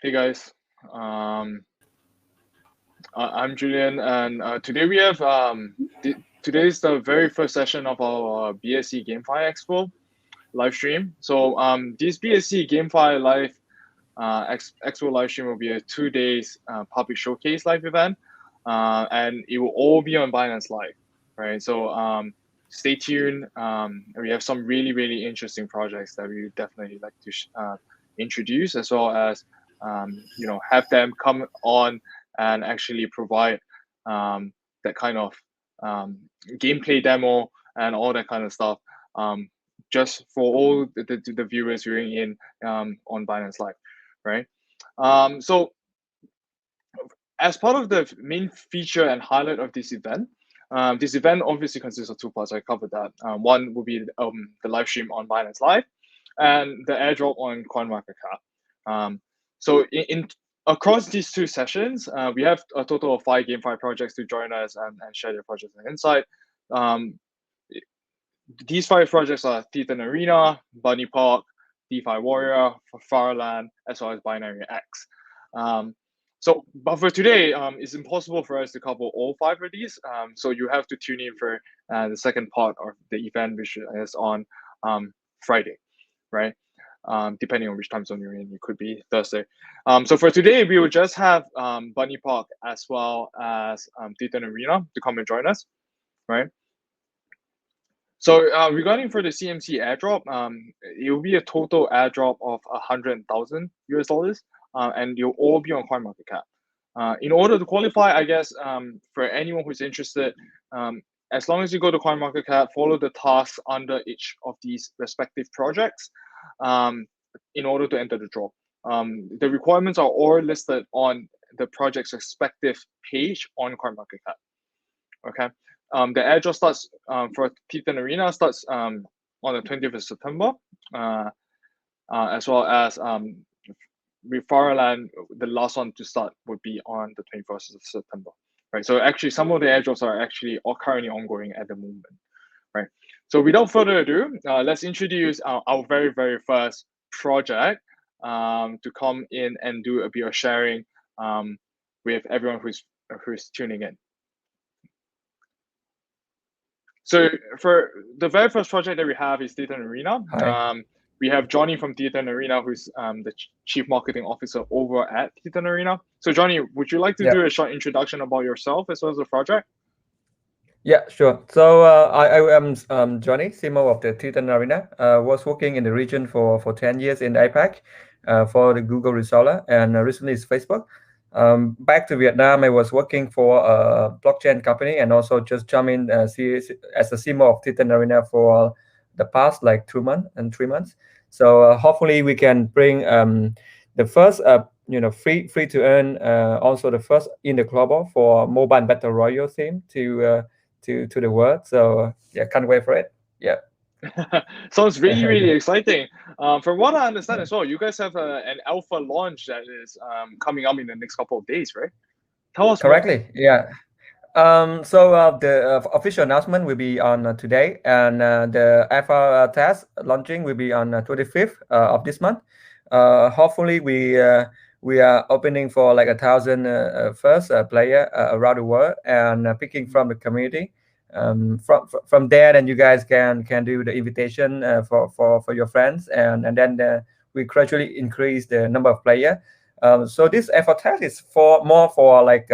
Hey guys, I'm Julian, and today we have today is the very first session of our BSC GameFi Expo live stream. So this BSC GameFi live Expo live stream will be a 2 days public showcase live event, and it will all be on Binance Live, right? So stay tuned. We have some really interesting projects that we would definitely like to introduce, as well as have them come on and actually provide that kind of gameplay demo and all that kind of stuff, just for all the viewers viewing in on Binance Live, right? So as part of the main feature and highlight of this event obviously consists of two parts. I covered that. One will be the live stream on Binance Live, and the airdrop on CoinMarketCap. So in across these two sessions, we have a total of 5 GameFi projects to join us and share their projects and insight. These 5 projects are Titan Arena, Bunny Park, DeFi Warrior, Farland, as well as Binary X. But for today, it's impossible for us to cover all 5 of these. So you have to tune in for the second part of the event, which is on Friday, right? Depending on which time zone you're in, it could be Thursday. So for today, we will just have Bunny Park as well as Titan Arena to come and join us, right? So regarding for the CMC airdrop, it will be a total airdrop of 100,000 US dollars, and you'll all be on CoinMarketCap. In order to qualify, I guess for anyone who's interested, as long as you go to CoinMarketCap, follow the tasks under each of these respective projects, in order to enter the draw. The requirements are all listed on the project's respective page on CoinMarketCap. Okay. The airdrop starts for Titan Arena starts on the 20th of September, as well as with Farland, the last one to start would be on the 21st of September. Right. So actually, some of the airdrops are actually currently ongoing at the moment. Right. So without further ado, let's introduce our very first project to come in and do a bit of sharing with everyone who's tuning in. So for the very first project that we have is Titan Arena. We have Johnny from Titan Arena, who's the Chief Marketing Officer over at Titan Arena. So Johnny, would you like to do a short introduction about yourself as well as the project? Yeah, sure. So I am Johnny, CMO of the Titan Arena. Was working in the region for 10 years in APAC for the Google reseller, and recently it's Facebook. Back to Vietnam, I was working for a blockchain company and also just jumped in as a CMO of Titan Arena for the past like 2 months and 3 months. So hopefully we can bring the first free to earn, also the first in the global for mobile battle royale theme to the world. So yeah, can't wait for it. Yeah. Sounds really exciting. From what I understand as well, you guys have an alpha launch that is coming up in the next couple of days, right? Tell us Correctly, more. yeah. So the official announcement will be on today, and the alpha test launching will be on 25th of this month. Hopefully, we are opening for like 1,000 first player around the world, and picking from the community. From there, then you guys can do the invitation for your friends, and then we gradually increase the number of player. So this alpha test is more for like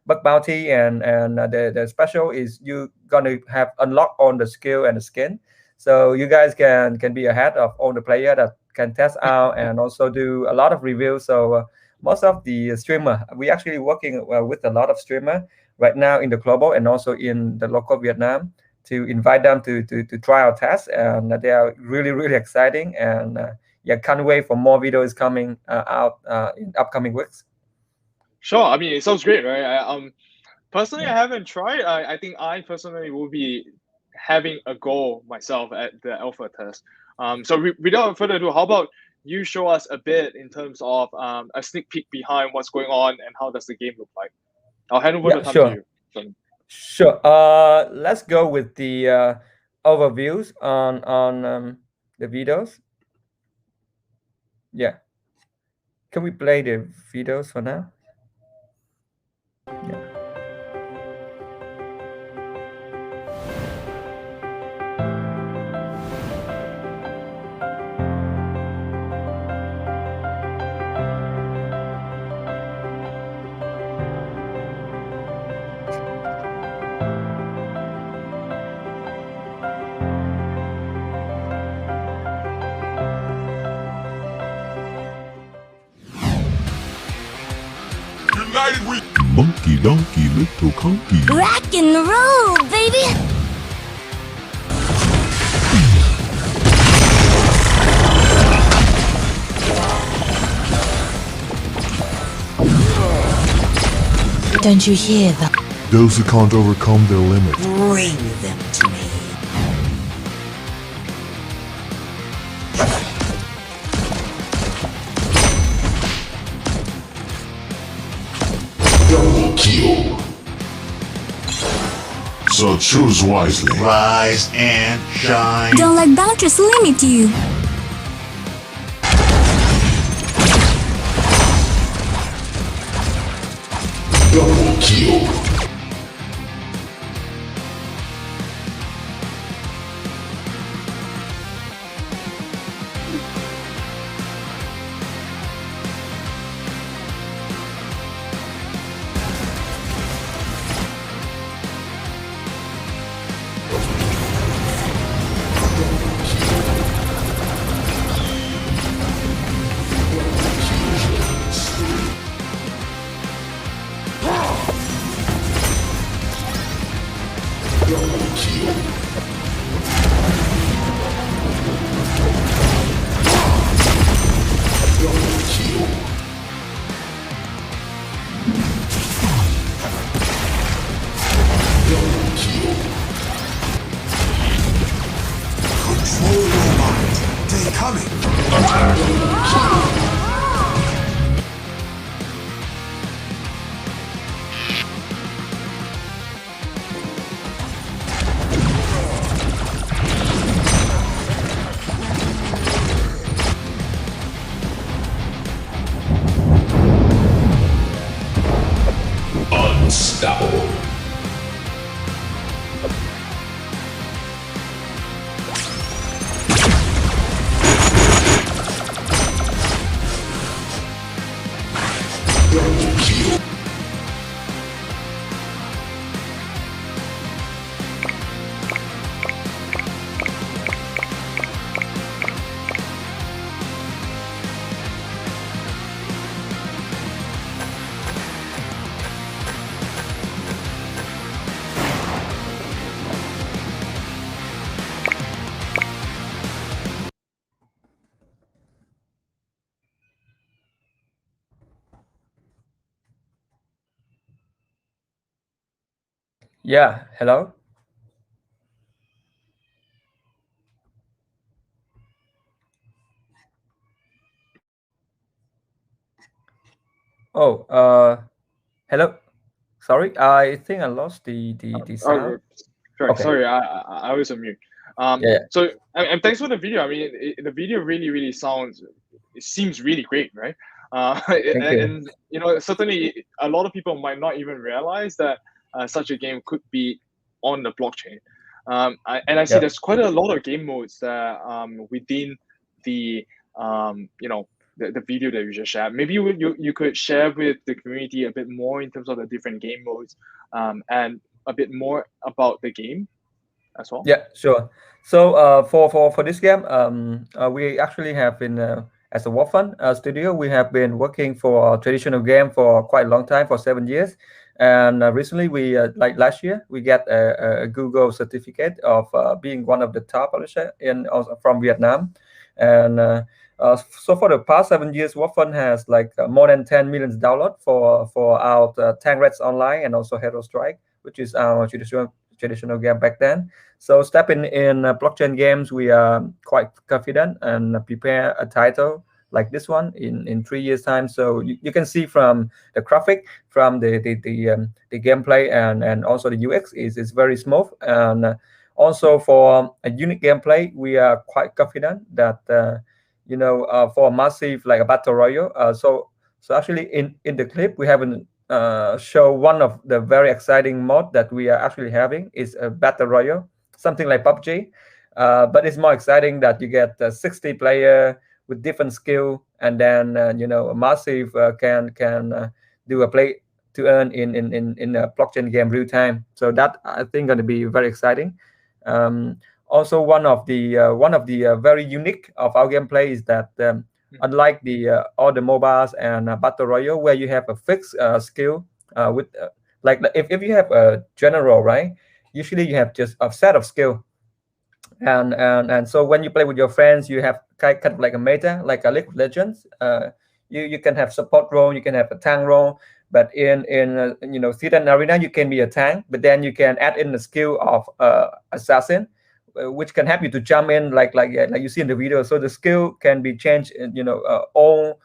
bug bounty, and the special is you gonna have unlock on the skill and the skin, so you guys can be ahead of all the player that can test out and also do a lot of reviews. So most of the streamer, we actually working with a lot of streamer right now in the global and also in the local Vietnam to invite them to try our test, and they are really exciting, and yeah, can't wait for more videos coming out in upcoming weeks. Sure. I mean, it sounds great, right? Personally, I haven't tried. I think I personally will be having a go myself at the alpha test. So without further ado, how about you show us a bit in terms of a sneak peek behind what's going on and how does the game look like? I'll hand over the time to you. Sure. Let's go with the overviews on the videos. Yeah. Can we play the videos for now? Yeah. United we monkey donkey little conky. Rock and roll, baby! Don't you hear them? Those who can't overcome their limits. Bring them to me. Double kill. So choose wisely. Rise and shine. Don't let boundaries limit you. Double kill. Control your mind. They coming. Unstoppable. Double kill. Yeah. Hello. Oh. Hello. Sorry. I think I lost the sound. Sorry, Okay. sorry, I was on mute. Yeah. So and thanks for the video. I mean, the video really sounds, it seems really great, right? Thank you. And you know, certainly a lot of people might not even realize that such a game could be on the blockchain. I see Yeah. there's quite a lot of game modes that within the you know, the video that you just shared. Maybe you could share with the community a bit more in terms of the different game modes, and a bit more about the game as well. Yeah, sure. So for this game, we actually have been as a Warfun studio, we have been working for a traditional game for quite a long time, for 7 years. And recently, we like last year, we get a Google certificate of being one of the top publisher in also from Vietnam. And so for the past 7 years, Warfun has like more than 10 million download for our Tank Reds Online and also Hero Strike, which is our traditional game back then. So stepping in blockchain games, we are quite confident and prepare a title like this one in 3 years time. So you can see from the graphic, from the gameplay and also the UX is very smooth. And also for a unique gameplay, we are quite confident that for a massive like a battle royale. So actually in the clip we haven't show one of the very exciting mod that we are actually having is a battle royale, something like PUBG, but it's more exciting that you get 60 player with different skill, and then a massive can do a play to earn in a blockchain game real time. So that I think going to be very exciting. Also, one of the very unique of our gameplay is that unlike the all the mobiles and battle royale where you have a fixed skill with like if you have a general, right, usually you have just a set of skill, and so when you play with your friends you have kind of like a meta like a League of Legends. You can have support role, you can have a tank role, but in theater and arena you can be a tank, but then you can add in the skill of assassin, which can help you to jump in like you see in the video. So the skill can be changed all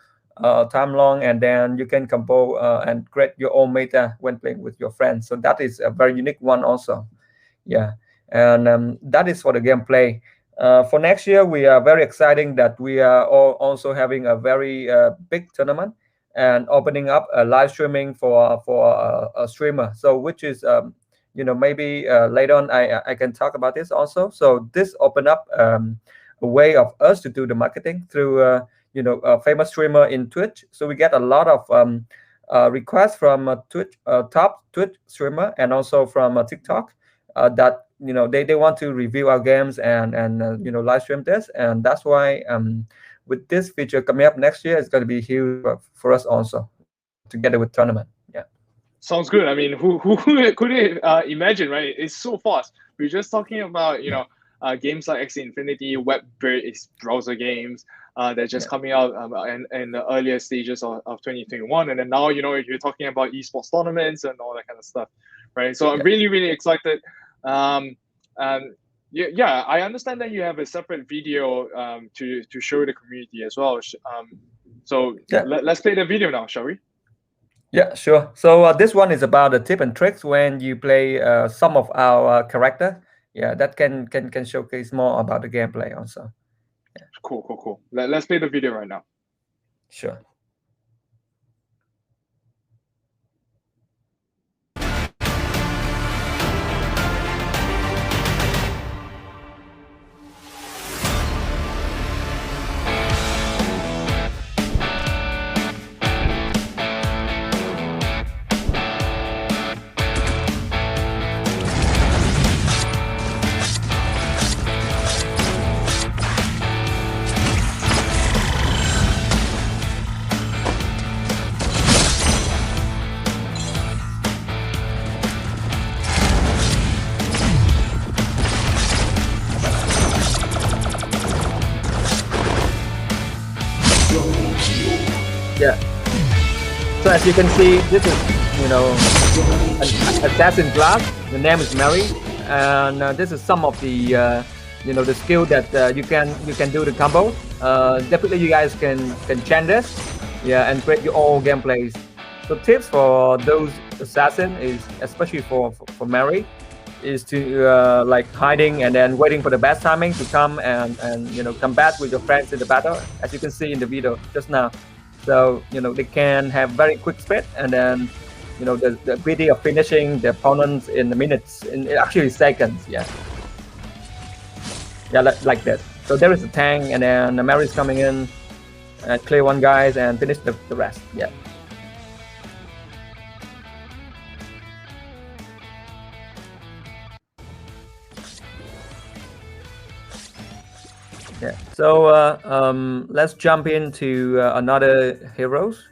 time long, and then you can combo and create your own meta when playing with your friends. So that is a very unique one also. Yeah, and that is for the gameplay. For next year, we are very exciting that we are also having a very big tournament and opening up a live streaming for a streamer. So which is maybe later on I can talk about this also. So this open up a way of us to do the marketing through a famous streamer in Twitch. So we get a lot of requests from Twitch, top Twitch streamer, and also from TikTok that they want to review our games and live stream this, and that's why with this feature coming up next year, it's going to be huge for us also, together with tournament. Yeah. Sounds good. I mean, who could imagine, right? It's so fast. We're just talking about games like Axie Infinity, web-based browser games they're just coming out in the earlier stages of 2021, and then now you're talking about esports tournaments and all that kind of stuff, right? So I'm really excited. And yeah, I understand that you have a separate video to show the community as well. So let's play the video now, shall we? Yeah, sure. So this one is about the tip and tricks when you play some of our character. Yeah, that can showcase more about the gameplay also. Yeah. Cool. Let's play the video right now. Sure. Yeah. So as you can see, this is an assassin class. The name is Mary, and this is some of the the skill that you can do the combo. Definitely you guys can chant this, and create your own gameplays. So tips for those assassin is, especially for Mary, is to like hiding and then waiting for the best timing to come and combat with your friends in the battle, as you can see in the video just now. So they can have very quick speed, and then the ability of finishing the opponents in the minutes, in actually seconds. Yeah, like that. So there is a tank, and then the Mary's coming in and clear one guys and finish the rest. Yeah. Yeah. So let's jump into another heroes.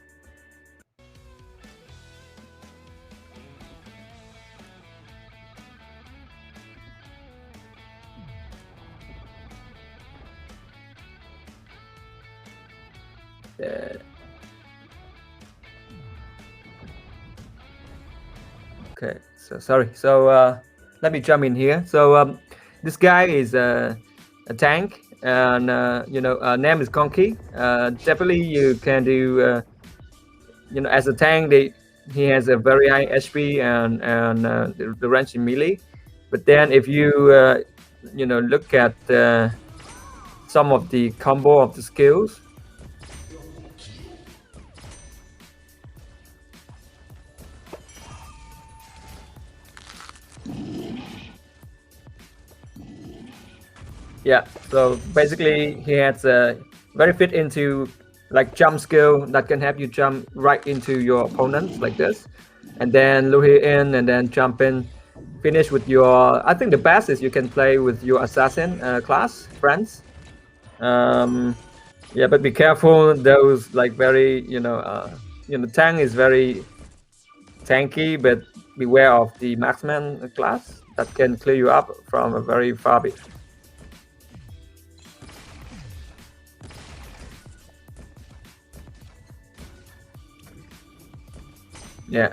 Okay. So sorry. So let me jump in here. So this guy is a tank. And name is Conky. Definitely you can do as a tank he has a very high HP and the range in melee. But then if you look at some of the combo of the skills. Yeah, so basically he has a very fit into like jump skill that can help you jump right into your opponents like this, and then lure in and then jump in, finish with your. I think the best is you can play with your assassin class friends. Yeah, but be careful. Those like very tank is very tanky, but beware of the marksman class that can clear you up from a very far bit. Yeah.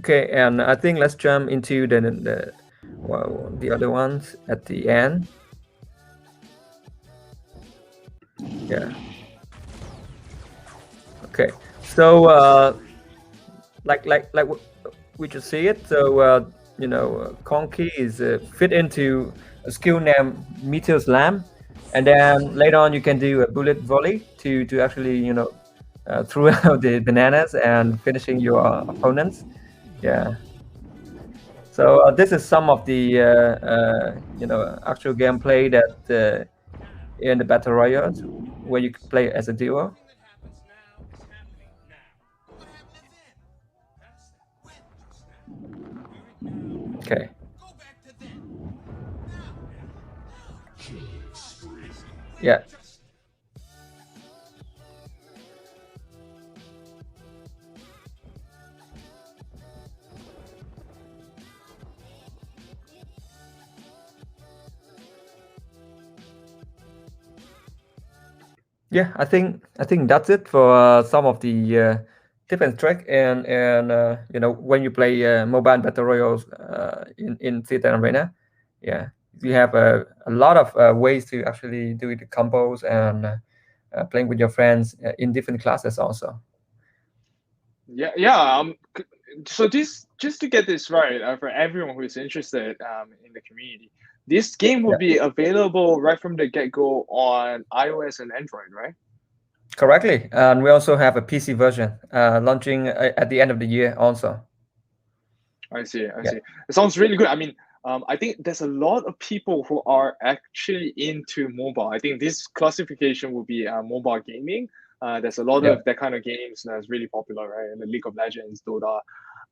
Okay, and I think let's jump into the other ones at the end. Yeah. Okay. So like we just see it. So Conky is fit into a skill named Meteor Slam, and then later on you can do a bullet volley to actually throw out the bananas and finishing your opponents. Yeah. So this is some of the actual gameplay that in the battle royale where you can play as a duo. Okay. Yeah. Yeah, I think that's it for some of the different track and when you play mobile battle royals in Theater Arena, yeah, you have a lot of ways to actually do the combos and playing with your friends in different classes also. Yeah. So this, just to get this right, for everyone who is interested in the community, this game will be available right from the get-go on iOS and Android, right? Correctly, and we also have a PC version launching at the end of the year also. I see. It sounds really good. I mean, I think there's a lot of people who are actually into mobile. I think this classification will be mobile gaming. There's a lot of that kind of games that's really popular, right? The League of Legends, Dota,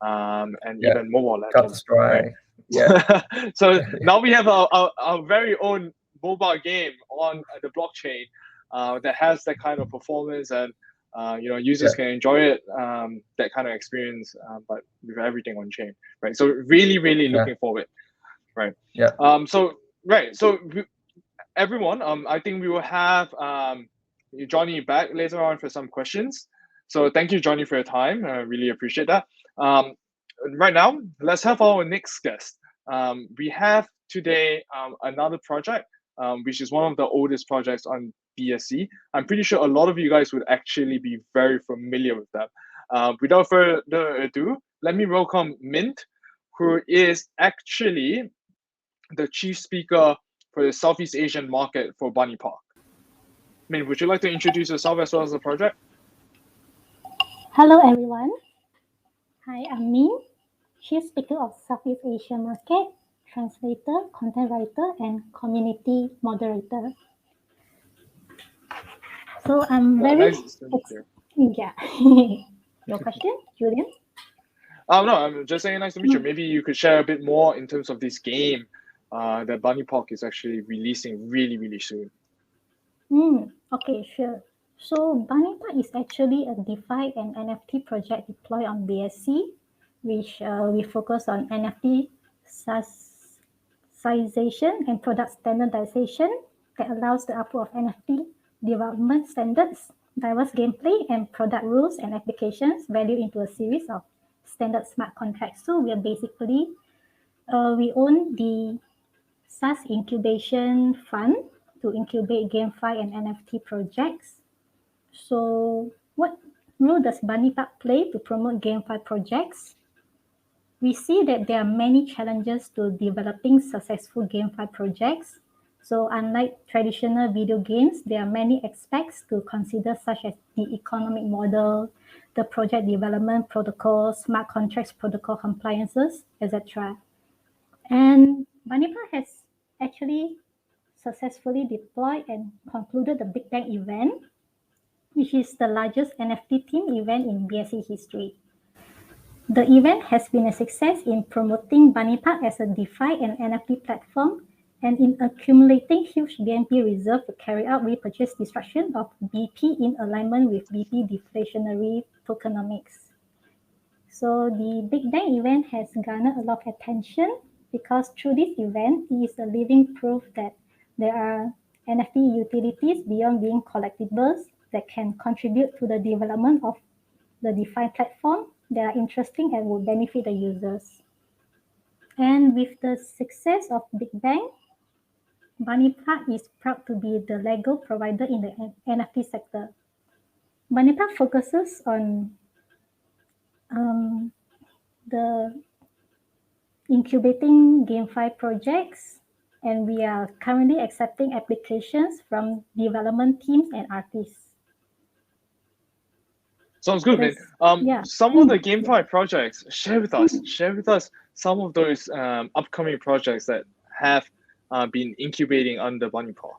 and even Mobile Legends. Right? Yeah. So now we have our very own mobile game on the blockchain that has that kind of performance, and users can enjoy it, that kind of experience, but with everything on chain, right? So really looking forward, right? Yeah. So everyone, I think we will have Johnny back later on for some questions. So thank you, Johnny, for your time. I really appreciate that. Right now, let's have our next guest. We have today another project, which is one of the oldest projects on BSC. I'm pretty sure a lot of you guys would actually be very familiar with them. Without further ado, let me welcome Mint, who is actually the chief speaker for the Southeast Asian market for Bunny Park. Mint, would you like to introduce yourself as well as the project? Hello, everyone. Hi, I'm Min, chief speaker of Southeast Asia market, translator, content writer, and community moderator. So I'm very nice to meet you. Yeah. Your question, Julian? Oh no, I'm just saying nice to meet you. Maybe you could share a bit more in terms of this game that Bunny Park is actually releasing really soon. Okay, sure. So Bunny Park is actually a DeFi and NFT project deployed on BSC, which we focus on NFT sization and product standardization that allows the upload of NFT development standards, diverse gameplay, and product rules and applications valued into a series of standard smart contracts. So we are basically, we own the SaaS incubation fund to incubate GameFi and NFT projects. So what role does Bunny Park play to promote GameFi projects? We see that there are many challenges to developing successful GameFi projects. So unlike traditional video games, there are many aspects to consider, such as the economic model, the project development protocol, smart contracts protocol compliances, etc. And Bunny Park has actually successfully deployed and concluded the Big Bang event, which is the largest NFT theme event in BSC history. The event has been a success in promoting Bunny Park as a DeFi and NFT platform, and in accumulating huge BNB reserve to carry out repurchase destruction of BP in alignment with BP deflationary tokenomics. So the Big Bang event has garnered a lot of attention because through this event, it is a living proof that there are NFT utilities beyond being collectibles that can contribute to the development of the DeFi platform that are interesting and will benefit the users. And with the success of Big Bang, Bunny Park is proud to be the Lego provider in the NFT sector. Bunny Park focuses on the incubating GameFi projects, and we are currently accepting applications from development teams and artists. Sounds good, man. Yeah. Some of the GameFi projects, share with us some of those upcoming projects that have been incubating under Bunny Park.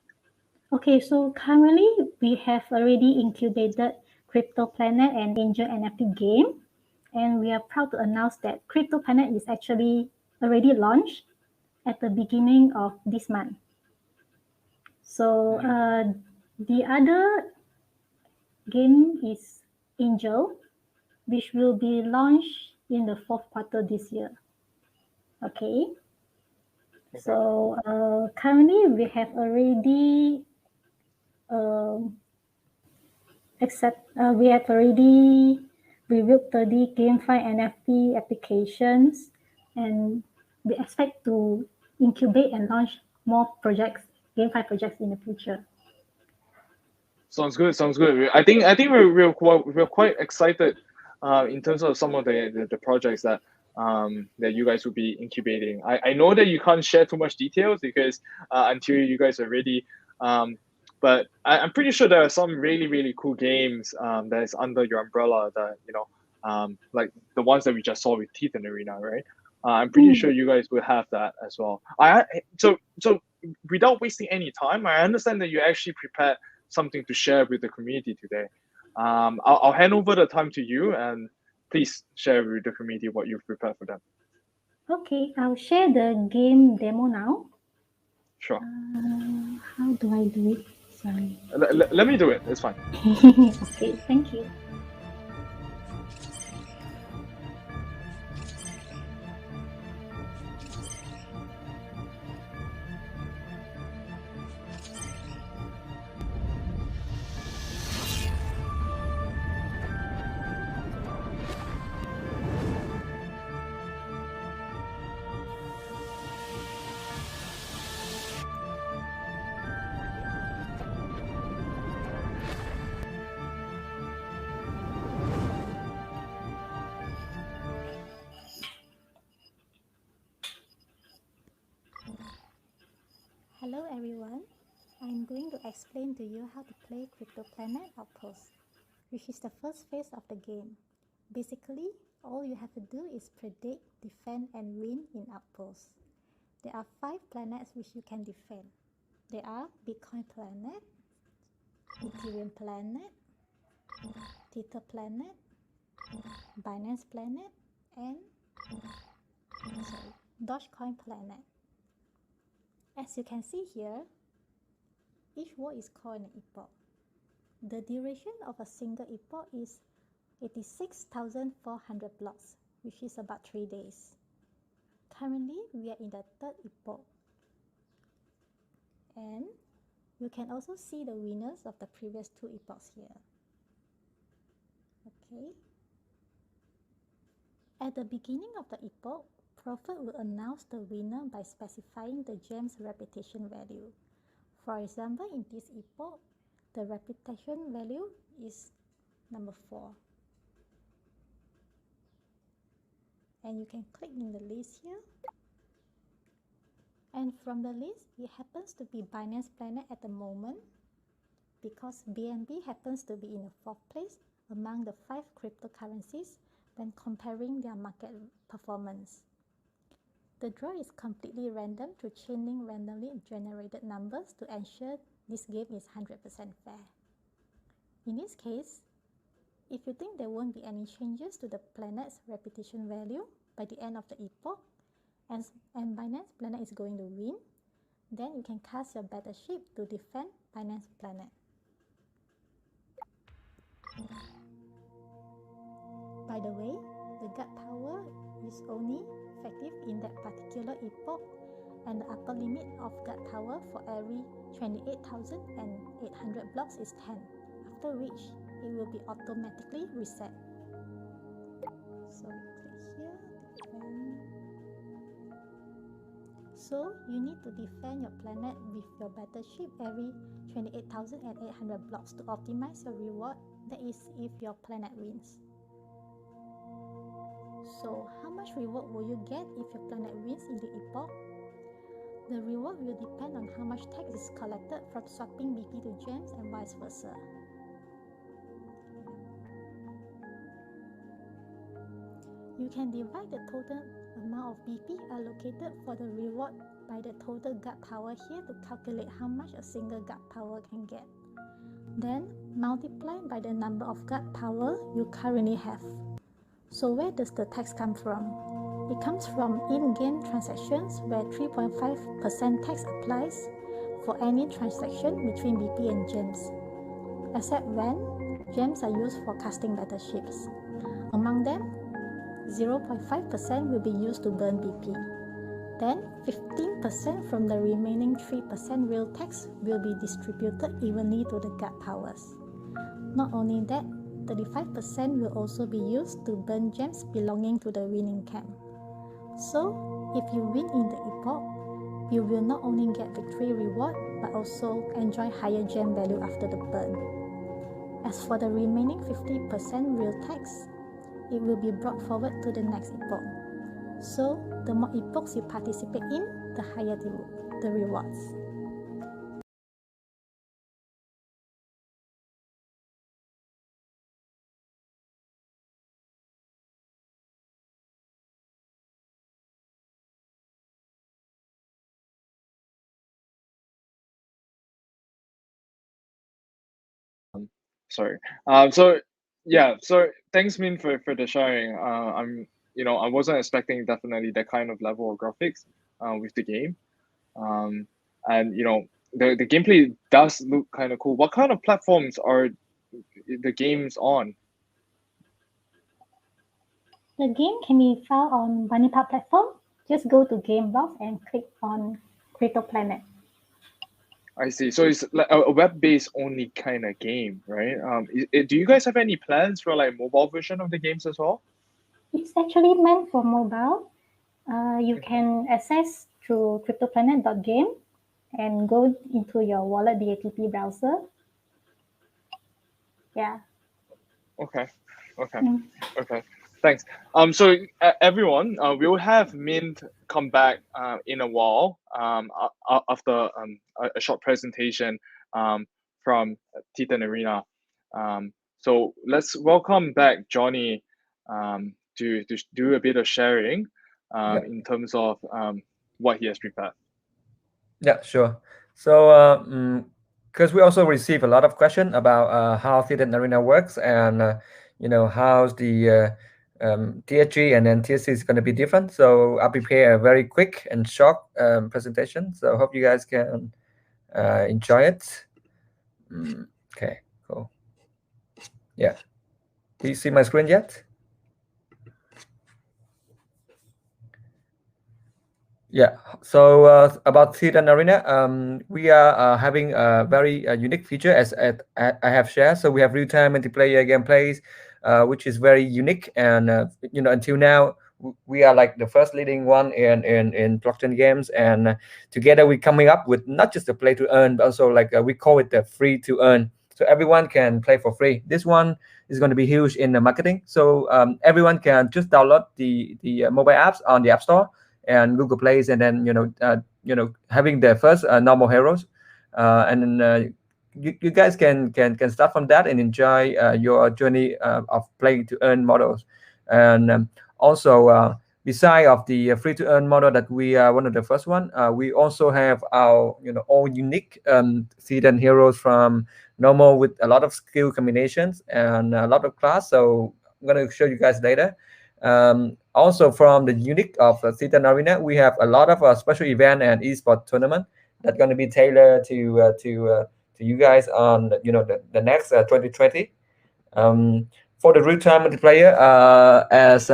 Okay, so currently we have already incubated Crypto Planet and Angel NFT game, and we are proud to announce that Crypto Planet is actually already launched at the beginning of this month. So the other game is Angel, which will be launched in the fourth quarter this year. Okay. So currently we have already reviewed 30 GameFi NFT applications, and we expect to incubate and launch more projects, GameFi projects in the future. Sounds good. I think we're quite excited in terms of some of the projects that you guys will be incubating. I know that you can't share too much details because until you guys are ready. But I'm pretty sure there are some really cool games that is under your umbrella that like the ones that we just saw with Teeth in Arena, right? I'm pretty sure you guys will have that as well. So without wasting any time, I understand that you actually prepared something to share with the community today. I'll hand over the time to you, and please share with the community what you've prepared for them. Okay, I'll share the game demo now. Sure. How do I do it? Sorry. Let me do it. It's fine. Okay, thank you. Hello everyone, I'm going to explain to you how to play Crypto Planet Outpost, which is the first phase of the game. Basically, all you have to do is predict, defend and win in Outpost. There are 5 planets which you can defend. They are Bitcoin Planet, Ethereum Planet, Tether Planet, Binance Planet and Dogecoin Planet. As you can see here, each word is called an epoch. The duration of a single epoch is 86,400 blocks, which is about 3 days. Currently, we are in the 3rd epoch. And you can also see the winners of the previous 2 epochs here. Okay. At the beginning of the epoch, Prophet will announce the winner by specifying the gem's reputation value. For example, in this epoch, the reputation value is number 4. and you can click in the list here. And from the list, it happens to be Binance Planet at the moment, because BNB happens to be in the 4th place among the 5 cryptocurrencies when comparing their market performance. The draw is completely random through chaining randomly generated numbers to ensure this game is 100% fair. In this case, if you think there won't be any changes to the planet's repetition value by the end of the epoch, and Binance Planet is going to win, then you can cast your battleship to defend Binance Planet. By the way, the guard power is only effective in that particular epoch, and the upper limit of guard power for every 28,800 blocks is 10, after which it will be automatically reset. So we click here, defend. So you need to defend your planet with your battleship every 28,800 blocks to optimize your reward, that is if your planet wins. So how much reward will you get if your planet wins in the epoch? The reward will depend on how much tax is collected from swapping BP to gems and vice versa. You can divide the total amount of BP allocated for the reward by the total guard power here to calculate how much a single guard power can get. Then multiply by the number of guard power you currently have. So where does the tax come from? It comes from in-game transactions where 3.5% tax applies for any transaction between BP and gems, except when gems are used for casting battleships. Among them, 0.5% will be used to burn BP. Then 15% from the remaining 3% real tax will be distributed evenly to the guard powers. Not only that, 35% will also be used to burn gems belonging to the winning camp. So, if you win in the epoch, you will not only get victory reward, but also enjoy higher gem value after the burn. As for the remaining 50% real tax, it will be brought forward to the next epoch. So, the more epochs you participate in, the higher the rewards. Sorry. So yeah. So thanks, Min, for the sharing. I wasn't expecting definitely that kind of level of graphics with the game. And the gameplay does look kind of cool. What kind of platforms are the games on? The game can be found on Bunny Park platform. Just go to Game Box and click on Crypto Planet. I see. So it's like a web-based only kind of game, right? Do you guys have any plans for like mobile version of the games as well? It's actually meant for mobile. You can access through cryptoplanet.game and go into your wallet DATP browser. Yeah. Okay. Thanks. So everyone, we'll have Mint come back in a while after a short presentation from Titan Arena. So let's welcome back Johnny to do a bit of sharing in terms of what he has prepared. Yeah, sure. So because we also receive a lot of questions about how Titan Arena works and how's the TSG and then TSC is going to be different. So I'll prepare a very quick and short presentation. So hope you guys can enjoy it. Okay, cool. Yeah. Do you see my screen yet? Yeah. So about Titan Arena, we are having a very unique feature as I have shared. So we have real-time multiplayer gameplays, which is very unique. And until now, we are like the first leading one in blockchain games. And together we're coming up with not just the play to earn, but also like we call it the free to earn. so everyone can play for free. This one is going to be huge in the marketing. So everyone can just download the mobile apps on the App Store and Google Plays, and then having their first normal heroes, and then you guys can start from that and enjoy your journey of playing to earn models. And also, beside of the free to earn model that we are one of the first one, we also have our all unique season heroes from normal with a lot of skill combinations and a lot of class. So I'm going to show you guys later. Also from the unique of Season Arena, we have a lot of special event and esports tournament that's going to be tailored to you guys on the next 2020. For the real-time multiplayer, as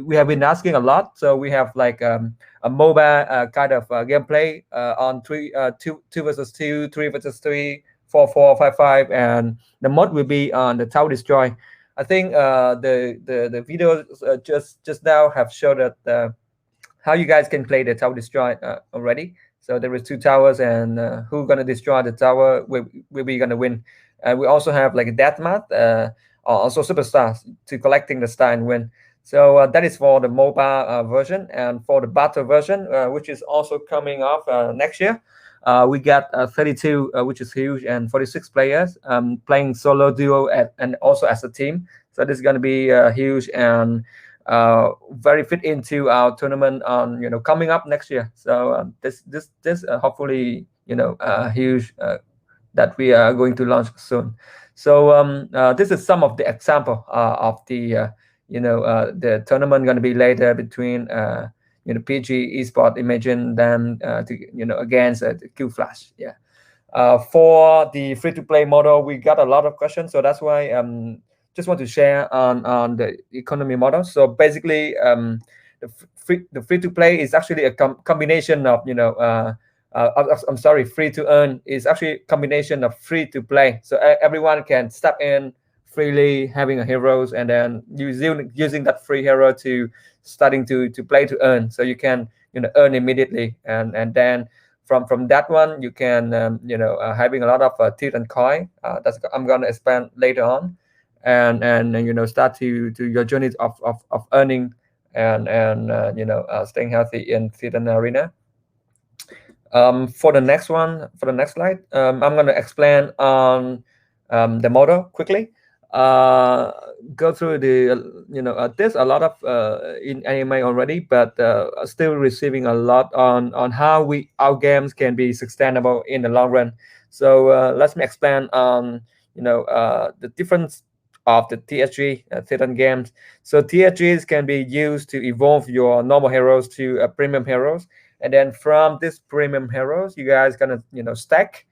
we have been asking a lot, so we have like a mobile kind of gameplay on two versus two, 3 versus 3, 4, 5, 5, and the mod will be on the Tower Destroy. I think the videos just now have showed that how you guys can play the Tower Destroy already. So there is 2 towers, and who's gonna destroy the tower will be gonna win. We also have like a deathmatch, also superstars to collecting the star and win. So that is for the mobile version, and for the battle version, which is also coming off next year. We got 32, which is huge, and 46 players playing solo, duo, and also as a team. So this is going to be huge and very fit into our tournament on coming up next year. So this hopefully huge that we are going to launch soon. So this is some of the example of the the tournament going to be later between PG Esport. Imagine them against the Q Flash. Yeah. For the free to play model, we got a lot of questions, so that's why just want to share on the economy model. So basically, the free to play is actually a combination of I'm sorry, free to earn is actually a combination of free to play. So everyone can step in freely, having a heroes, and then using that free hero to starting to play to earn. So you can earn immediately, and then from that one you can having a lot of teeth and coin. That's I'm gonna expand later on, and start to your journey of earning and staying healthy in Season Arena. For the next slide, I'm going to explain on the model quickly. Go through the there's a lot of in anime already, but still receiving a lot on how our games can be sustainable in the long run. So let me explain on the difference of the TSG Titan games. So TSGs can be used to evolve your normal heroes to premium heroes, and then from this premium heroes, you guys gonna stack,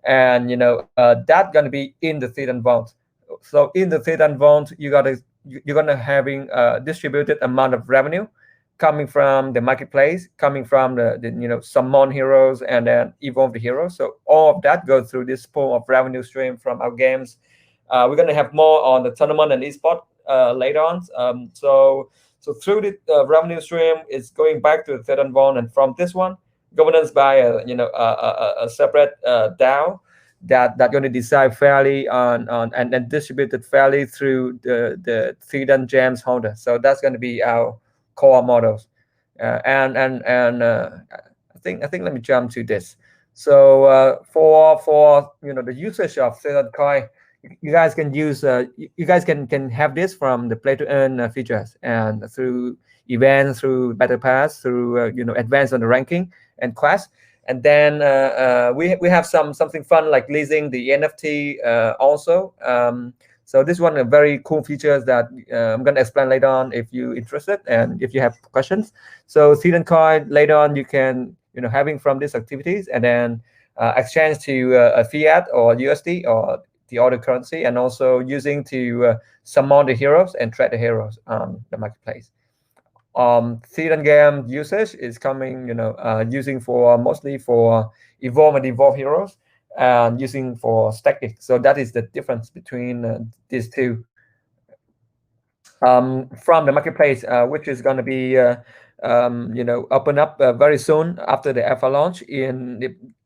and that gonna be in the Titan vault. So in the Titan vault, you're gonna having a distributed amount of revenue coming from the marketplace, coming from the summon heroes and then evolve the heroes. So all of that goes through this pool of revenue stream from our games. We're going to have more on the tournament and esport later on. So through the revenue stream, it's going back to the Titan vault, and from this one, governance by a separate DAO that going to decide fairly on and then distributed fairly through the Titan gems holder. So that's going to be our core models. And I think let me jump to this. So for the usage of Titan coin, you guys can use you guys can have this from the play to earn features, and through events, through battle pass, through advance on the ranking and quest. And then we have something fun like leasing the NFT also. So this one a very cool features that I'm going to explain later on if you're interested and if you have questions. So Titan coin later on you can having from these activities, and then exchange to a fiat or USD or the other currency, and also using to summon the heroes and trade the heroes on the marketplace. Titan game usage is coming, using for mostly for evolve and devolve heroes, and using for stacking. So that is the difference between these two. From the marketplace, which is going to be open up very soon after the alpha launch in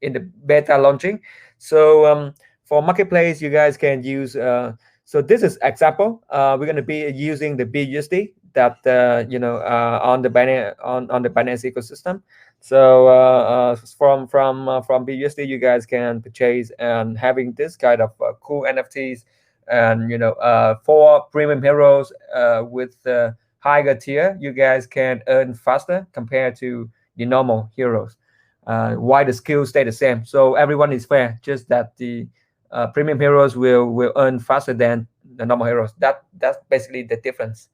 the beta launching. So For marketplace, you guys can use. So this is example. We're going to be using the BUSD that on the Binance ecosystem. So from BUSD, you guys can purchase and having this kind of cool NFTs, and for premium heroes with higher tier, you guys can earn faster compared to the normal heroes. Why the skills stay the same? So everyone is fair. Just that the premium heroes will earn faster than the normal heroes. That's basically the difference.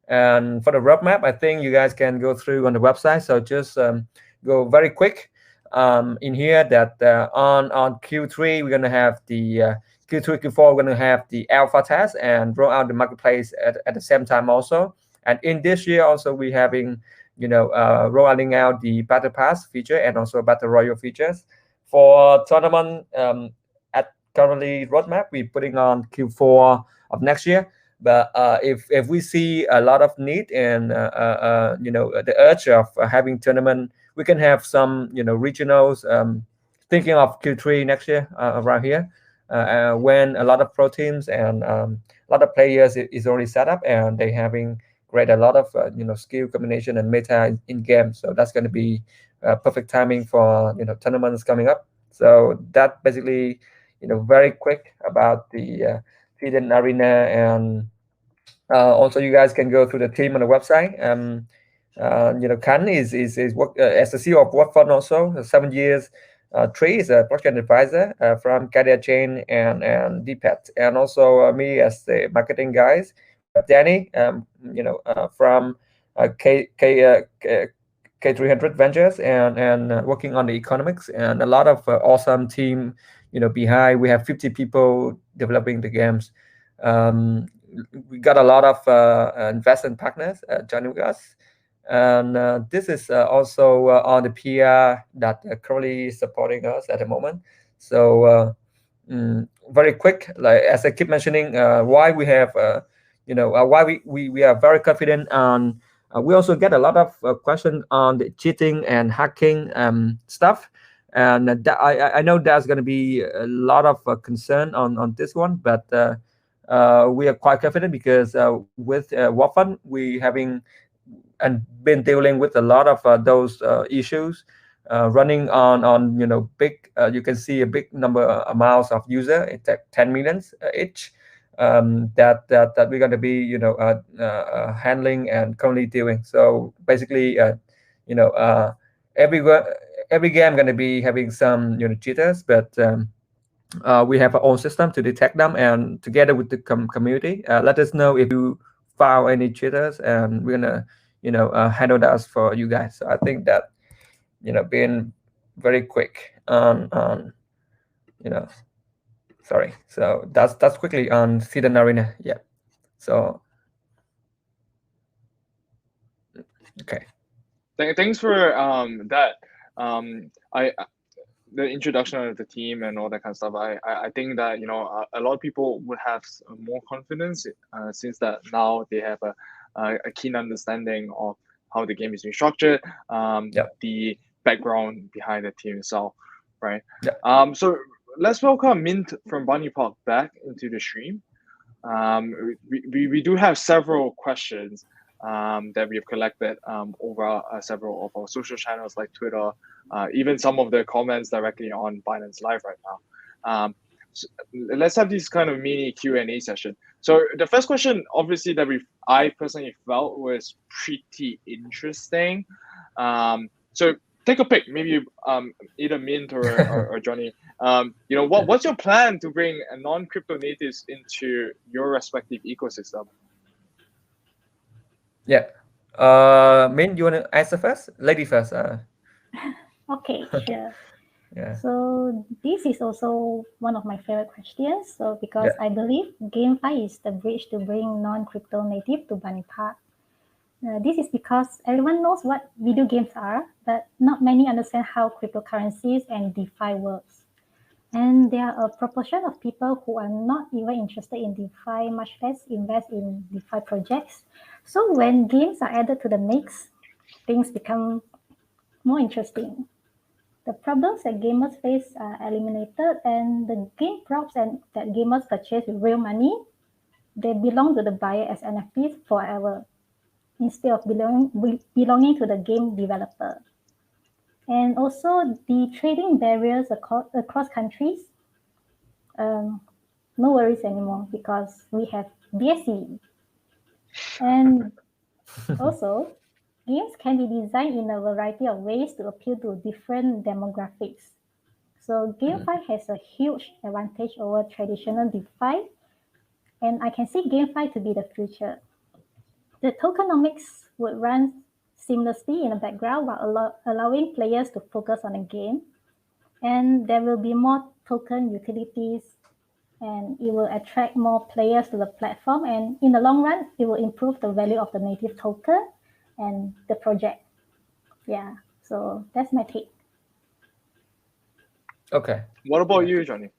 And for the roadmap, I think you guys can go through on the website. So just go very quick in here that on Q3 we're gonna have the Q3 Q4 we're gonna have the alpha test and roll out the marketplace at the same time also. And in this year also we having rolling out the battle pass feature and also battle royale features for tournament. At currently roadmap we're putting on Q4 of next year. But if we see a lot of need and the urge of having tournament, we can have some regionals. Thinking of Q3 next year around here, when a lot of pro teams and a lot of players is already set up and they having great a lot of skill combination and meta in game. So that's going to be perfect timing for tournaments coming up. So that basically very quick about the hidden arena. And also you guys can go through the team on the website. Kan is work as the CEO of Watford also 7 years. Trey is a project advisor from Cadia Chain and DPET, and also me as the marketing guys. We have Danny, from K300 Ventures and working on the economics, and a lot of awesome team behind. We have 50 people developing the games. We got a lot of investment partners joining us. And this is also on the PR that currently supporting us at the moment. So very quick, like as I keep mentioning, why we have why we are very confident on. We also get a lot of questions on the cheating and hacking stuff, and that, I know there's going to be a lot of concern on this one, but we are quite confident because with Waffen we having and been dealing with a lot of those issues running on big. You can see a big number amounts of user. It's like 10 millions each. That we're going to be handling and currently doing. So basically, every game going to be having some cheaters, but we have our own system to detect them, and together with the community, let us know if you found any cheaters, and we're gonna handle that for you guys. So I think that being very quick on sorry. So that's quickly on Hidden Arena. Yeah. So okay. Thanks for that. The introduction of the team and all that kind of stuff. I think that a lot of people would have more confidence since that now they have a keen understanding of how the game is being structured, the background behind the team itself, right? Yeah. So let's welcome Mint from Bunny Park back into the stream. We do have several questions that we have collected over several of our social channels like Twitter, even some of the comments directly on Binance Live right now. So let's have this kind of mini Q&A session. So the first question, obviously, that I personally felt was pretty interesting. So take a pick, maybe either Mint or Johnny. What's your plan to bring non-crypto natives into your respective ecosystem? Yeah. Min, you want to answer first? Lady first. Okay, sure. Yeah. So this is also one of my favorite questions. So because I believe GameFi is the bridge to bring non-crypto native to Bunny Park. This is because everyone knows what video games are, but not many understand how cryptocurrencies and DeFi works. And there are a proportion of people who are not even interested in DeFi, much less invest in DeFi projects. So when games are added to the mix, things become more interesting. The problems that gamers face are eliminated, and the game props and that gamers purchase with real money, they belong to the buyer as NFTs forever, instead of belonging to the game developer. And also the trading barriers across countries, no worries anymore because we have BSC. And also, games can be designed in a variety of ways to appeal to different demographics. So GameFi has a huge advantage over traditional DeFi, and I can see GameFi to be the future. The tokenomics would run seamlessly in the background while allowing players to focus on the game. And there will be more token utilities, and it will attract more players to the platform. And in the long run, it will improve the value of the native token and the project. Yeah, so that's my take. Okay. What about you, Johnny?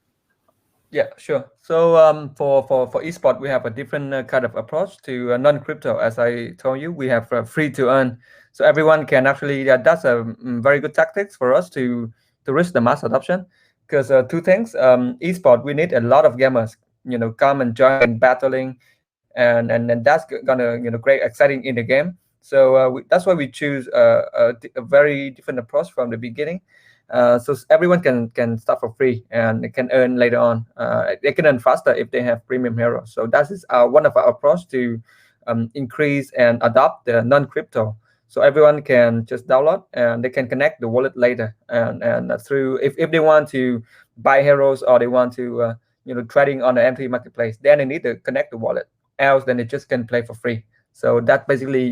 Yeah, sure. So for esport, we have a different kind of approach to non-crypto. As I told you, we have free to earn, so everyone can actually. That's a very good tactics for us to reach the mass adoption. Because two things, esport, we need a lot of gamers, come and join in battling, and that's gonna great exciting in the game. So that's why we choose a very different approach from the beginning. So everyone can start for free and they can earn later on. They can earn faster if they have premium heroes. So that is one of our approach to increase and adopt the non-crypto. So everyone can just download and they can connect the wallet later. And through if they want to buy heroes or they want to trading on the empty marketplace, then they need to connect the wallet. Else, then they just can play for free. So that basically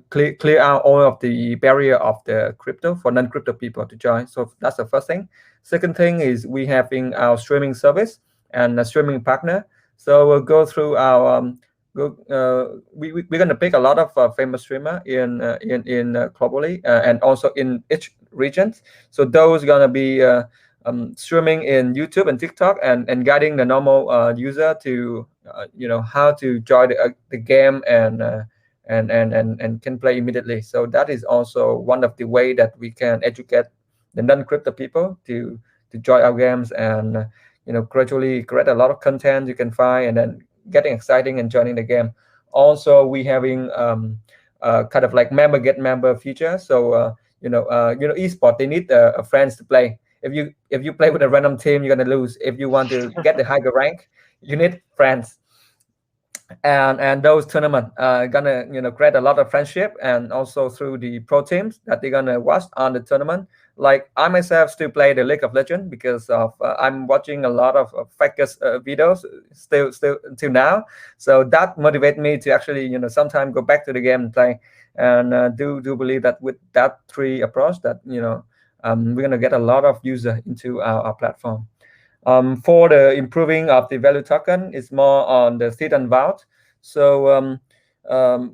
clear out all of the barrier of the crypto for non-crypto people to join. So that's the first thing. Second thing is we having our streaming service and a streaming partner. So we'll go through our we're gonna pick a lot of famous streamer in globally and also in each region. So those gonna be streaming in YouTube and TikTok and guiding the normal user to how to join the game and can play immediately. So that is also one of the way that we can educate the non-crypto people to join our games and gradually create a lot of content you can find and then getting exciting and joining the game. Also, we having kind of like member get member feature. So esport, they need friends to play. If you play with a random team, you're gonna lose. If you want to get the higher rank, you need friends. And those tournaments gonna create a lot of friendship, and also through the pro teams that they're gonna watch on the tournament. Like I myself still play the League of Legends because of I'm watching a lot of fakers videos still until now. So that motivates me to actually sometime go back to the game and play. And do believe that with that three approach that we're gonna get a lot of user into our platform. For the improving of the value token, it's more on the seed and vault. So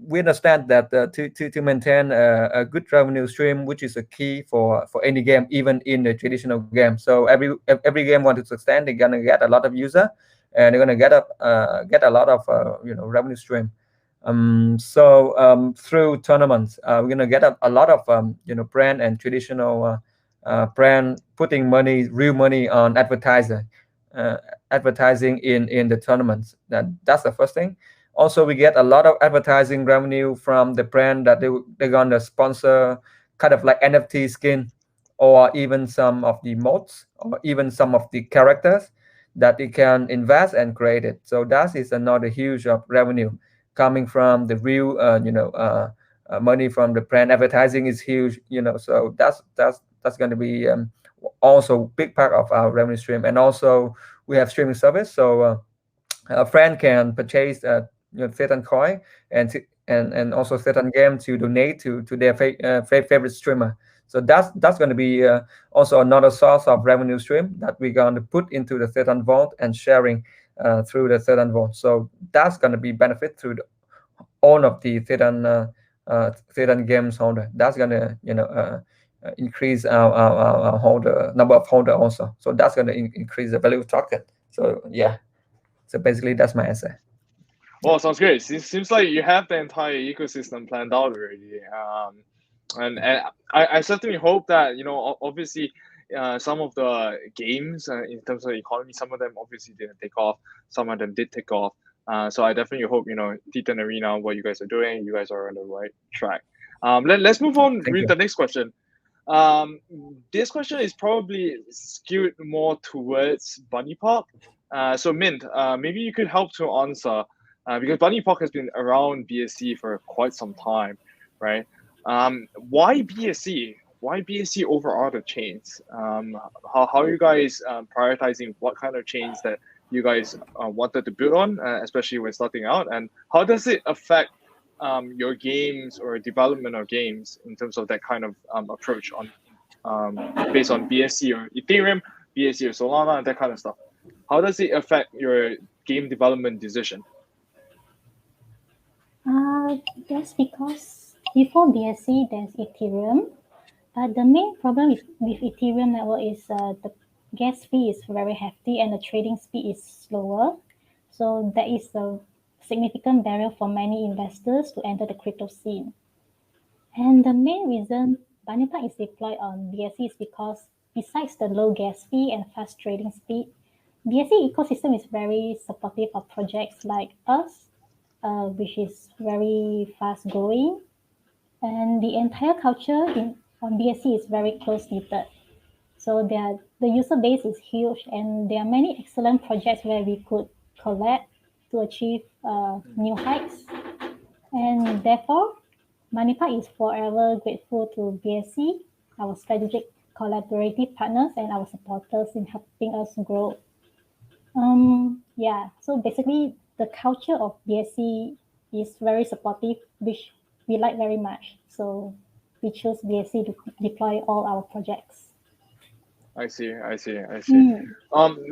we understand that to maintain a good revenue stream, which is a key for any game, even in the traditional game. So every game want to sustain, they're gonna get a lot of user, and they're gonna get a lot of revenue stream. So through tournaments, we're gonna get a lot of brand and traditional brand putting real money on advertising in the tournaments. That's the first thing. Also, we get a lot of advertising revenue from the brand that they're gonna sponsor kind of like NFT skin, or even some of the mods, or even some of the characters that they can invest and create it. So that is another huge of revenue coming from the real money from the brand. Advertising is huge, so that's going to be also big part of our revenue stream. And also we have streaming service, so a friend can purchase certain coin and also certain game to donate to their favorite streamer. So that's going to be also another source of revenue stream that we're going to put into the certain vault and sharing through the certain vault. So that's going to be benefit through all of the certain games holder. That's going to increase our holder number of holder also. So that's going to increase the value of token. So yeah, so basically that's my answer. Well, sounds great. Seems like you have the entire ecosystem planned out already. And I certainly hope that, you know, obviously some of the games in terms of the economy, some of them obviously didn't take off, some of them did take off. So I definitely hope, you know, Titan Arena, what you guys are doing, you guys are on the right track. Let's move on Thank with you. the next question. This question is probably skewed more towards Bunny Park. So Mint, maybe you could help to answer, because Bunny Park has been around BSC for quite some time, right? Why BSC? Why BSC over other chains? How are you guys prioritizing what kind of chains that you guys wanted to build on, especially when starting out, and how does it affect your games or development of games in terms of that kind of approach on based on BSC or Ethereum, BSC or Solana, that kind of stuff? How does it affect your game development decision? That's because before BSC, there's Ethereum. But the main problem with Ethereum network is the gas fee is very hefty and the trading speed is slower. So that is a significant barrier for many investors to enter the crypto scene. And the main reason Bunny Park is deployed on BSC is because besides the low gas fee and fast trading speed, BSC ecosystem is very supportive of projects like us, which is very fast growing, and the entire culture on BSC is very close knitted. So the user base is huge, and there are many excellent projects where we could collab to achieve new heights. And therefore, Bunny Park is forever grateful to BSC, our strategic collaborative partners, and our supporters in helping us grow. Yeah, so basically the culture of BSC is very supportive, which we like very much. So we chose BSC to deploy all our projects. I see.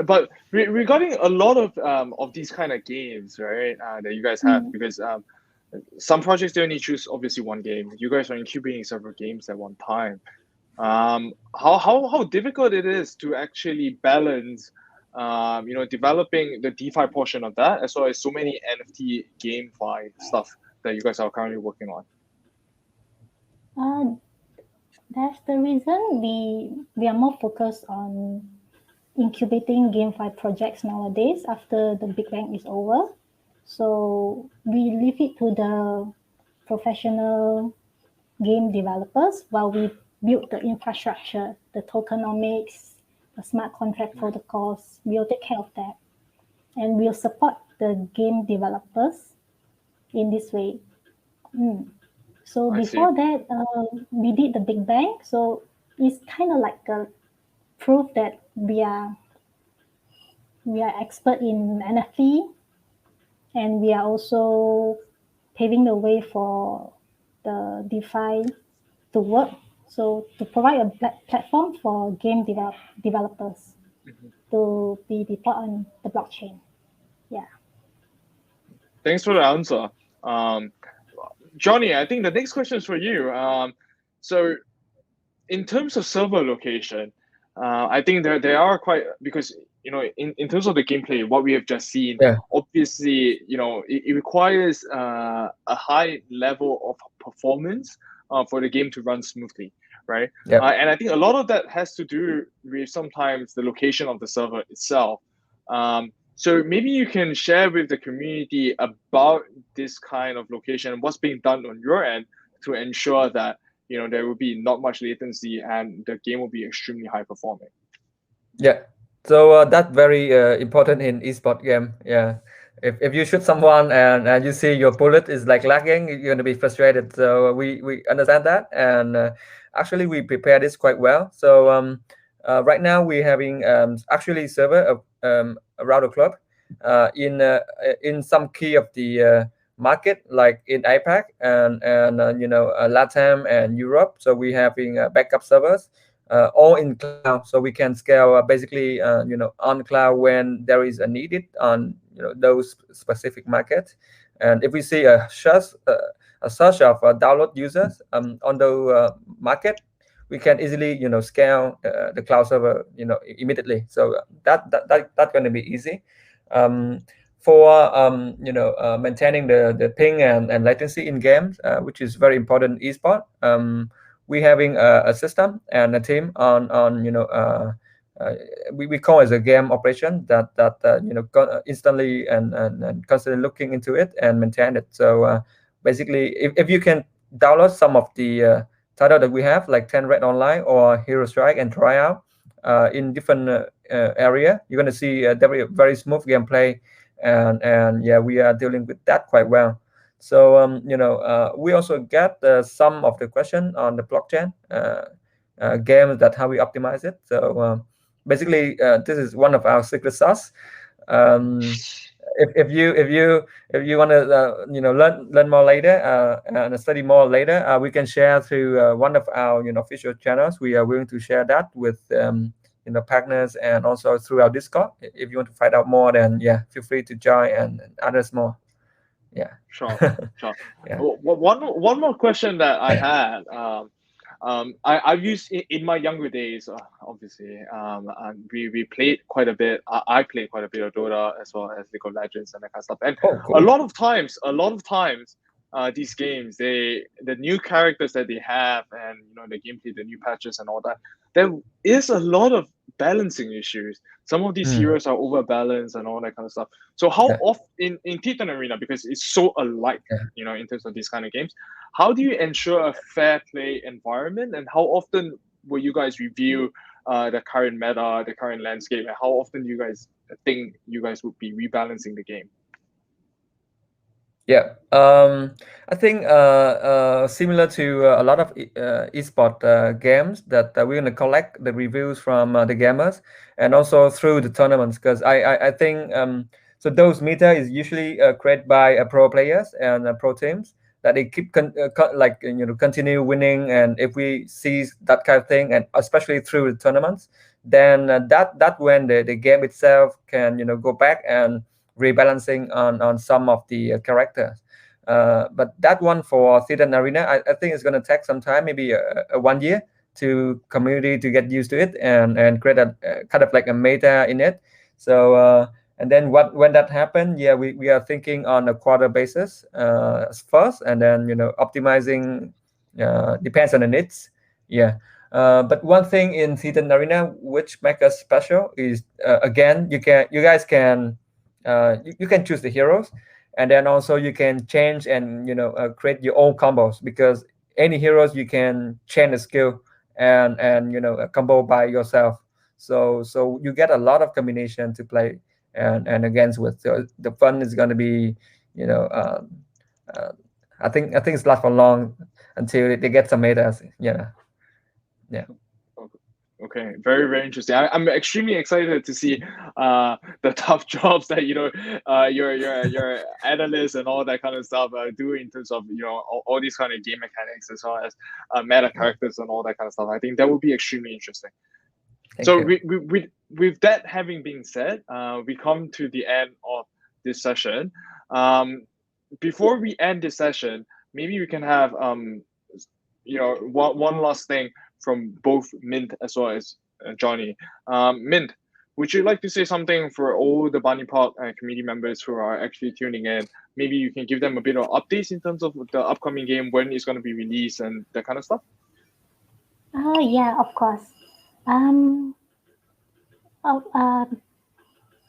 But regarding a lot of these kind of games, right, that you guys have, because some projects they only choose obviously one game. You guys are incubating several games at one time. How difficult it is to actually balance, you know, developing the DeFi portion of that, as well as so many NFT GameFi stuff that you guys are currently working on. That's the reason we are more focused on incubating GameFi projects nowadays after the Big Bang is over. So we leave it to the professional game developers while we build the infrastructure, the tokenomics, the smart contract protocols. We'll take care of that. And we'll support the game developers in this way. So before that, we did the Big Bang. So it's kind of like a proof that we are expert in NFT, and we are also paving the way for the DeFi to work. So to provide a platform for game developers to be deployed on the blockchain. Yeah. Thanks for the answer. Johnny, I think the next question is for you. So in terms of server location, I think they are quite, because, you know, in terms of the gameplay, what we have just seen, obviously, you know, it requires a high level of performance for the game to run smoothly, right? And I think a lot of that has to do with sometimes the location of the server itself. So maybe you can share with the community about this kind of location, what's being done on your end to ensure that, you know, there will be not much latency and the game will be extremely high performing. Yeah, so that's very important in esports game. Yeah, if you shoot someone and you see your bullet is like lagging, you're gonna be frustrated. So we understand that, and actually we prepare this quite well. So right now we're having actually server around the globe in some key of the market, like in APAC and you know, LATAM and Europe. So we're having backup servers all in cloud, so we can scale basically you know, on cloud when there is a needed on, you know, those specific markets. And if we see a surge of download users on the market, we can easily, you know, scale the cloud server, you know, immediately. So that's going to be easy. For you know, maintaining the ping and latency in games, which is very important in esport. we having a system and a team on we call it a game operation that instantly and constantly looking into it and maintain it. So basically, if you can download some of the title that we have, like 10 Red Online or Hero Strike, and try out in different area, you're going to see a very smooth gameplay, and yeah, we are dealing with that quite well. So we also get some of the question on the blockchain games, that how we optimize it. So basically, this is one of our secret sauce. Um, if you want to learn more later and study more later, we can share through one of our official channels. We are willing to share that with partners, and also through our Discord. If you want to find out more, then yeah, feel free to join and others more. Yeah. Sure. Yeah. One more question that I had. I've used in my younger days, obviously. And we played quite a bit. I played quite a bit of Dota as well as League of Legends and that kind of stuff. And cool. a lot of times, these games, the new characters that they have, and the gameplay, the new patches and all that, there is a lot of balancing issues. Some of these heroes are overbalanced and all that kind of stuff. So how often in Titan Arena, because it's so alike, in terms of these kind of games, how do you ensure a fair play environment, and how often will you guys review the current meta, the current landscape, and how often do you guys think you guys would be rebalancing the game? Yeah, I think similar to a lot of esport games, that we're gonna collect the reviews from the gamers, and also through the tournaments, because I think so those meta is usually created by pro players and pro teams, that they keep continue winning, and if we see that kind of thing, and especially through the tournaments, then that when the game itself can go back and rebalancing on some of the characters. But that one for Titan Arena, I think it's going to take some time, maybe a 1 year, to community to get used to it and create a kind of like a meta in it. So and then when that happens, yeah, we are thinking on a quarter basis first, and then optimizing depends on the needs. Yeah. But one thing in Titan Arena which make us special is again, you guys can you can choose the heroes, and then also you can change and create your own combos, because any heroes you can change the skill and combo by yourself. So you get a lot of combination to play and against with. So the fun is going to be I think it's last for long until they get some metas. Yeah. Okay, very interesting. I'm extremely excited to see the tough jobs that your analysts and all that kind of stuff do in terms of all these kind of game mechanics, as well as meta characters and all that kind of stuff. I think that would be extremely interesting. With that having been said, we come to the end of this session. Before we end this session, maybe we can have one last thing from both Mint as well as Johnny. Mint, would you like to say something for all the Bunny Park community members who are actually tuning in? Maybe you can give them a bit of updates in terms of the upcoming game, when it's going to be released, and that kind of stuff. Yeah, of course.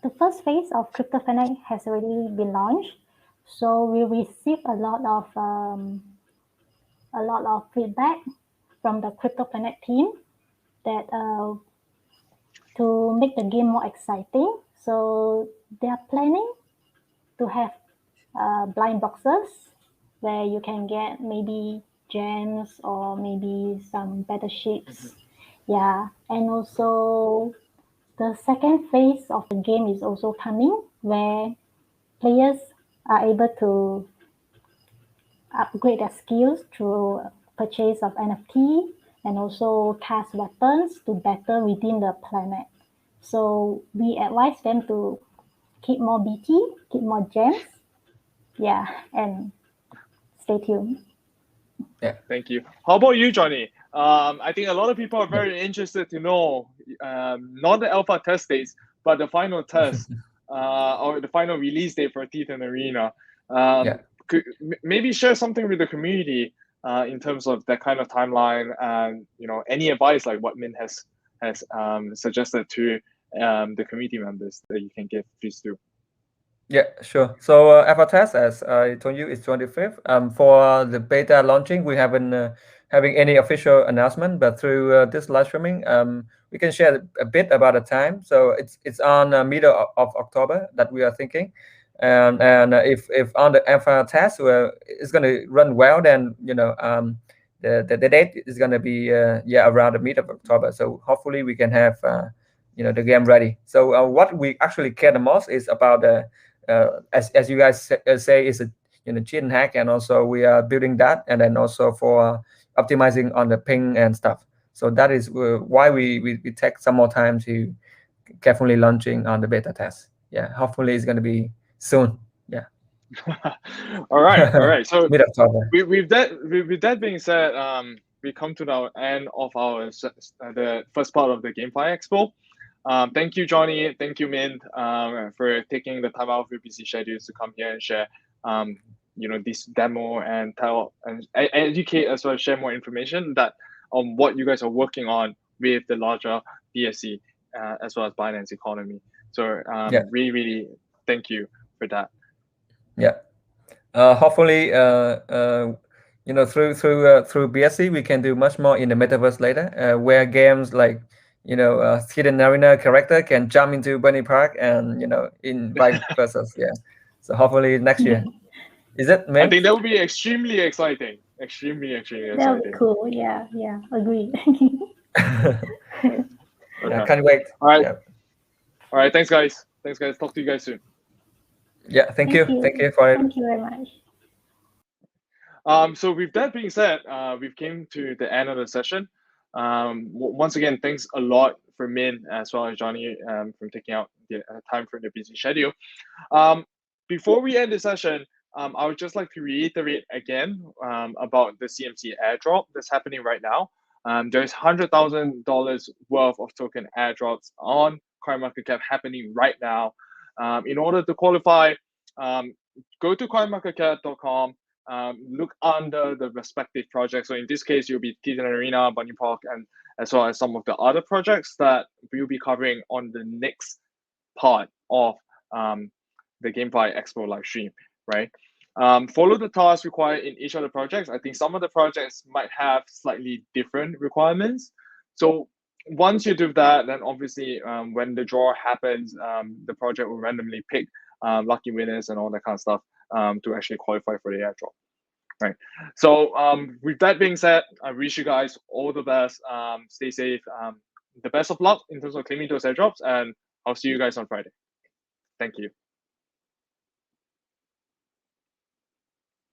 The first phase of CryptoFanatic has already been launched, so we received a lot of feedback from the CryptoFanatic team that to make the game more exciting. So they are planning to have blind boxes where you can get maybe gems or maybe some better ships. Yeah, and also the second phase of the game is also coming, where players are able to upgrade their skills through purchase of NFT, and also cast weapons to battle within the planet. So we advise them to keep more BT, keep more gems. Yeah, and stay tuned. Yeah, thank you. How about you, Johnny? I think a lot of people are very interested to know not the alpha test dates, but the final test or the final release date for Titan Arena. Could maybe share something with the community. in terms of that kind of timeline, and any advice like what Min has suggested to the community members that you can give, please do. Yeah, sure. So alpha test, as I told you, is 25th. For the beta launching, we haven't having any official announcement, but through this live streaming, we can share a bit about the time. So it's on middle of October that we are thinking, and if on the alpha test it's going to run well, then the date is going to be around the mid of October. So hopefully we can have the game ready. So what we actually care the most is about the as you guys say, is a cheat and hack, and also we are building that, and then also for optimizing on the ping and stuff. So that is why we take some more time to carefully launching on the beta test. Yeah, hopefully it's going to be soon. Yeah. all right. So mid October. with that being said, we come to the end of our the first part of the GameFi Expo. Thank you, Johnny. Thank you, Mint, for taking the time out of your busy schedules to come here and share, this demo and tell and educate as well as share more information that on what you guys are working on with the larger BSC as well as Binance economy. So really, really thank you for that. Yeah. Hopefully, through BSC, we can do much more in the metaverse later, where games like hidden arena character can jump into Bunny Park, and in vice versa. Yeah. So hopefully next year. Is it, man? I think that would be extremely exciting. Extremely exciting. That would be cool. Yeah, agree. I can't wait. All right. Yeah. All right. Thanks, guys. Talk to you guys soon. Yeah. Thank you for it. Thank you very much. So with that being said, we've came to the end of the session. Once again, thanks a lot for Min as well as Johnny from taking out the time from their busy schedule. Before we end the session, I would just like to reiterate again about the CMC airdrop that's happening right now. There's $100,000 worth of token airdrops on CoinMarketCap happening right now. In order to qualify, go to coinmarketcap.com. Look under the respective projects. So in this case, you'll be Titan Arena, Bunny Park, and as well as some of the other projects that we'll be covering on the next part of the GameFi Expo live stream, right? Follow the tasks required in each of the projects. I think some of the projects might have slightly different requirements. So once you do that, then obviously when the draw happens, the project will randomly pick lucky winners and all that kind of stuff to actually qualify for the airdrop, right? So with that being said, I wish you guys all the best. Stay safe. The best of luck in terms of claiming those airdrops, and I'll see you guys on Friday. Thank you.